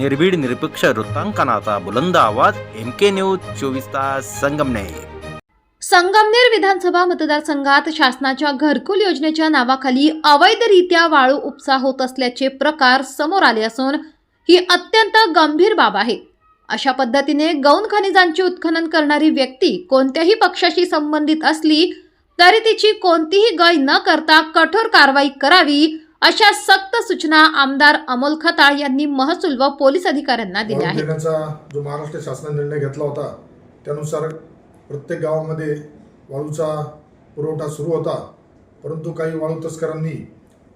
निर्भीड निरपेक्ष वृत्तांकनाचा बुलंद आवाज MK न्यूज 24 तास संगमनेर। संगमनेर विधानसभा मतदारसंघात शासनाच्या घरकुल योजनेच्या नावाखाली अवैधरित्या वाळू उपसा होत असल्याचे प्रकार समोर आले असून ही अत्यंत गंभीर बाब आहे। अशा पद्धतीने गौण खनिजांचे उत्खनन करणारी व्यक्ती कोणत्याही पक्षाशी संबंधित असली तरी तिची कोणतीही गय न करता कठोर कारवाई करावी, अशा सक्त सूचना आमदार अमोल खताळ यांनी महसूल व पोलीस अधिकाऱ्यांना दिल्या आहेत। जो महाराष्ट्र शासनाने निर्णय घेतला होता त्यानुसार प्रत्येक गावामध्ये वाळूचा पुरवठा सुरू होता, परंतु काही वाळू तस्करांनी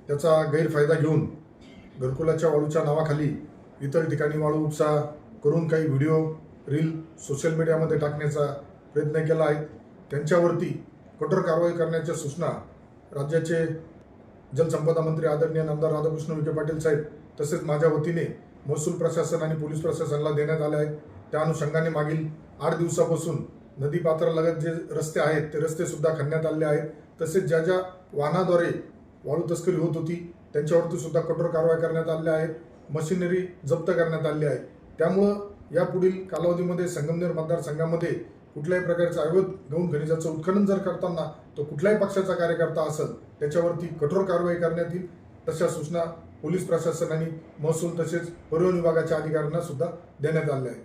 त्याचा गैरफायदा घेऊन घरकुलाच्या वाळूच्या नावाखाली इतर ठिकाणी वाळू उपसा करून काही व्हिडिओ रील सोशल मीडियामध्ये टाकण्याचा प्रयत्न केला आहे। त्यांच्यावरती कठोर कारवाई करण्याच्या सूचना राज्याचे जलसंपदा मंत्री आदरणीय आमदार राधाकृष्ण विखे पाटील साहेब तसेच माझ्या वतीने महसूल प्रशासन आणि पोलीस प्रशासनाला देण्यात आले आहेत। त्या अनुषंगाने मागील 8 दिवसापासून नदीपात्रालगत जे रस्ते आहेत ते रस्ते सुद्धा खणण्यात आले आहेत। तसेच ज्या ज्या वाहनाद्वारे वाळू तस्करी होत होती त्यांच्यावरती सुद्धा कठोर कारवाई करण्यात आल्या आहेत, मशिनरी जप्त करण्यात आली आहे। त्यामुळं यापुढील कालावधीमध्ये संगमनेर मतदारसंघामध्ये कुठल्याही प्रकारचं अवैध गौण खनिजाचं उत्खनन जर करताना तो कुठल्याही पक्षाचा कार्यकर्ता असेल त्याच्यावरती कठोर कारवाई करण्यात येईल, तशा सूचना पोलीस प्रशासन आणि महसूल तसेच परिवहन विभागाच्या अधिकाऱ्यांना सुद्धा देण्यात आल्या आहेत।